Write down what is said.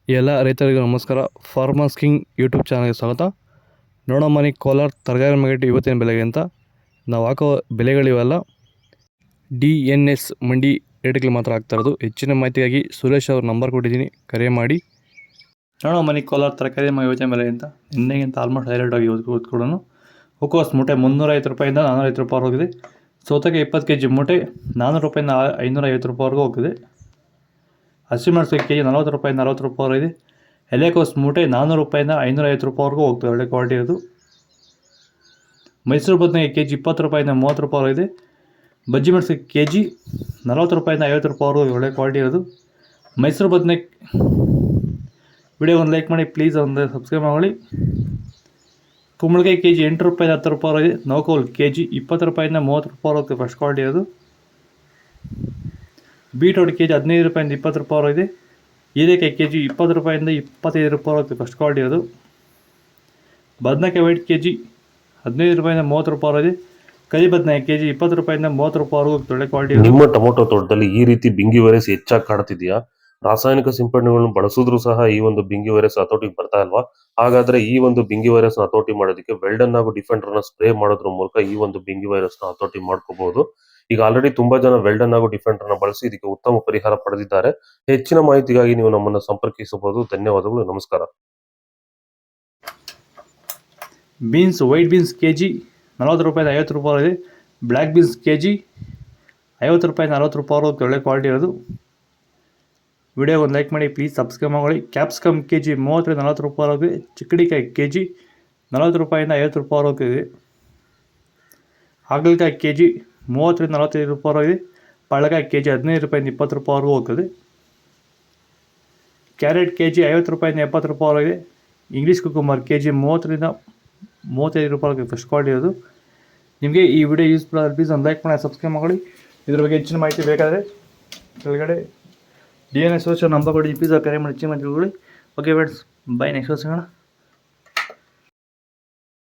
ಎಲ್ಲ ರೈತರಿಗೂ ನಮಸ್ಕಾರ. ಫಾರ್ಮರ್ಸ್ ಕಿಂಗ್ ಯೂಟ್ಯೂಬ್ ಚಾನಲ್ಗೆ ಸ್ವಾಗತ. ನೋಡೋ ಮನೆ ಕೋಲಾರ ತರಕಾರಿ ಮಾರ್ಕೆಟ್ ಇವತ್ತಿನ ಬೆಲೆಗೆ ಅಂತ ನಾವು ಹಾಕೋ ಬೆಲೆಗಳಿವೆಲ್ಲ DNS ಮಂಡಿ ರೇಟ್ಗಳು ಮಾತ್ರ ಆಗ್ತಾ ಇರೋದು. ಹೆಚ್ಚಿನ ಮಾಹಿತಿಗಾಗಿ ಸುರೇಶ್ ಅವ್ರ ನಂಬರ್ ಕೊಟ್ಟಿದ್ದೀನಿ, ಕರೆ ಮಾಡಿ. ನೋಡೋ ಮನೆ ಕೋಲಾರ ತರಕಾರಿ ಇವತ್ತಿನ ಬೆಲೆ ಅಂತ ನಿನ್ನೆಗಿಂತ ಆಲ್ಮೋಸ್ಟ್ ಹೈಲೈಟ್ ಆಗಿ ಓದ್ಕೊಡೋಣ. ಹೂಕೋಸು ಮೂಟೆ 350 ರೂಪಾಯಿಂದ 450 ರೂಪಾಯಿ ಹೋಗಿದೆ. ಸೌತೆಕಾಯಿ 20 kg ಮೂಟೆ 400 ರೂಪಾಯಿಂದ 550 ರೂಪಾಯಿವರೆಗೂ ಹೋಗಿದೆ. ಹಸಿಮೆಣಸಿನ ಕೆಜಿ 40 ರೂಪಾಯಿಂದ 40 ರೂಪಾಯಿ ಇದೆ. ಎಲೆಕೋಸು ಮೂಟೆ 400 ರೂಪಾಯಿಂದ 550 ರೂಪಾಯಿವರೆಗೂ ಹೋಗ್ತದೆ, ಒಳ್ಳೆ ಕ್ವಾಲಿಟಿ ಅದು. ಮೈಸೂರು ಬದನೆಕಾಯಿ ಕೆಜಿ 20 ರೂಪಾಯಿಂದ 30 ರೂಪಾಯಿ ಇದೆ. ಬಜ್ಜಿ ಮೆಣಸಿನ ಕೆಜಿ 40 ರೂಪಾಯಿಂದ 50 ರೂಪಾಯಿವರೆಗೂ ಒಳ್ಳೆ ಕ್ವಾಲಿಟಿ ಇರೋದು. ಮೈಸೂರು ಬದನೆಕಾಯಿ ವಿಡಿಯೋ ಒಂದು ಲೈಕ್ ಮಾಡಿ ಪ್ಲೀಸ್, ಒಂದು ಸಬ್ಸ್ಕ್ರೈಬ್ ಮಾಡಿ. ಕುಂಬಳಕಾಯಿ ಕೆಜಿ 8 ರೂಪಾಯಿಂದ 10 ರೂಪಾಯಿ ಇದೆ. ನೌಕೋಲ್ ಕೆಜಿ 20 ರೂಪಾಯಿಂದ 30 ರೂಪಾಯಿ ಹೋಗ್ತದೆ, ಫಸ್ಟ್ ಕ್ವಾಲಿಟಿ ಅದು. ಬೀಟ್ರೋಟ್ ಕೆಜಿ 15 ರೂಪಾಯಿಂದ 20 ರೂಪಾಯಿ ಇದೆ. ಹೀರೆಕಾಯಿ ಕೆಜಿ 20 ರೂಪಾಯಿಂದ 25 ರೂಪಾಯಿ ಹೋಗ್ತದೆ, ಫಸ್ಟ್ ಕ್ವಾಲಿಟಿ ಅದು. ಬದನೆಕಾಯಿ ವೈಟ್ ಕೆಜಿ 15 ರೂಪಾಯಿಂದ 30 ರೂಪಾಯಿ ಇದೆ. ಕರಿ ಬದನೆಕಾಯಿ ಕೆಜಿ 20 ರೂಪಾಯಿಂದ 30 ರೂಪಾಯಿವರೆಗೂ ಒಳ್ಳೆ ಕ್ವಾಲಿಟಿ. ನಿಮ್ಮ ಟೊಮೊಟೊ ತೋಟದಲ್ಲಿ ಈ ರೀತಿ ಬಿಂಗಿ ವೈರಸ್ ಹೆಚ್ಚಾಗಿ ಕಾಡ್ತಿದೆಯಾ? ರಾಸಾಯನಿಕ ಸಿಂಪಡಣೆಗಳನ್ನು ಬಳಸಿದ್ರು ಸಹ ಈ ಒಂದು ಬಿಂಗಿ ವೈರಸ್ ಹತೋಟಿಗೆ ಬರ್ತಾ ಇಲ್ವಾ? ಹಾಗಾದ್ರೆ ಈ ಒಂದು ಬಿಂಗಿ ವೈರಸ್ ಹತೋಟಿ ಮಾಡೋದಕ್ಕೆ ವೆಲ್ಡನ್ ಹಾಗೂ ಡಿಫೆಂಡರ್ ನ ಸ್ಪ್ರೇ ಮಾಡೋದ್ರ ಮೂಲಕ ಈ ಒಂದು ಬಿಂಗಿ ವೈರಸ್ ನ ಹತೋಟಿ ಮಾಡ್ಕೋಬಹುದು. ಈಗ ಆಲ್ರೆಡಿ ತುಂಬಾ ಜನ ವೆಲ್ಡನ್ ಹಾಗೂ ಡಿಫೆಂಡರ್ ನ ಬಳಸಿ ಇದಕ್ಕೆ ಉತ್ತಮ ಪರಿಹಾರ ಪಡೆದಿದ್ದಾರೆ. ಹೆಚ್ಚಿನ ಮಾಹಿತಿಗಾಗಿ ನೀವು ನಮ್ಮನ್ನು ಸಂಪರ್ಕಿಸಬಹುದು. ಧನ್ಯವಾದಗಳು, ನಮಸ್ಕಾರ. ಬೀನ್ಸ್ ವೈಟ್ ಬೀನ್ಸ್ ಕೆಜಿ 40 ರೂಪಾಯಿಂದ 50 ರೂಪಾಯಿ ಇದೆ. ಬ್ಲ್ಯಾಕ್ ಬೀನ್ಸ್ ಕೆಜಿ 50 ರೂಪಾಯಿಂದ 40 ರೂಪಾಯಿ ಒಳ್ಳೆ ಕ್ವಾಲಿಟಿ ಇರೋದು. ವಿಡಿಯೋ ಒಂದು ಲೈಕ್ ಮಾಡಿ ಪ್ಲೀಸ್, ಸಬ್ಸ್ಕ್ರೈಬ್ ಮಾಡಿ. ಕ್ಯಾಪ್ಸಿಕಮ್ ಕೆಜಿ 30 ರಿಂದ 40 ರೂಪಾಯಿ ಹೋಗಿದೆ. ಚಿಕ್ಕಡಿಕಾಯಿ ಕೆಜಿ 40 ರೂಪಾಯಿಂದ 50 ರೂಪಾಯಿ ಹೋಗ್ತಿದೆ. ಹಾಗಲಕಾಯಿ ಕೆಜಿ 30 ರಿಂದ 45 ರೂಪಾಯಿ ಹೋಗಿದೆ. ಪಳ್ಳಕಾಯಿ ಕೆಜಿ 15 ರೂಪಾಯಿಂದ 20 ರೂಪಾಯಿವರೆಗೂ ಹೋಗ್ತದೆ. ಕ್ಯಾರೆಟ್ ಕೆಜಿ 50 ರೂಪಾಯಿಂದ 70 ರೂಪಾಯಿ ಹೋಗಿದೆ. ಇಂಗ್ಲೀಷ್ ಕುಕುಂಬರ್ ಕೆಜಿ 30 ರಿಂದ 35 ರೂಪಾಯಿ ಫಸ್ಟ್ ಕ್ವಾಲಿಟಿ ಇರೋದು. ನಿಮಗೆ ಈ ವಿಡಿಯೋ ಯೂಸ್ಫುಲ್ ಆದರೆ ಪ್ಲೀಸ್ ಒಂದು ಲೈಕ್ ಮಾಡಿ, ಸಬ್ಸ್ಕ್ರೈಬ್ ಮಾಡಿ. ಇದ್ರ ಬಗ್ಗೆ ಹೆಚ್ಚಿನ ಮಾಹಿತಿ ಬೇಕಾದರೆ ಕೆಳಗಡೆ DNS ನಂಬರ್ ಕೊಡಿ, ಪ್ಲೀಸ್ ಕರೆ ಮಾಡಿ ಹೆಚ್ಚಿನ ಮಾಹಿತಿ ತಿಳ್ಕೊಳ್ಳಿ. ಓಕೆ ಫ್ರೆಂಡ್ಸ್, ಬೈ, ನೆಕ್ಸ್ಟ್ ಸಿಗೋಣ.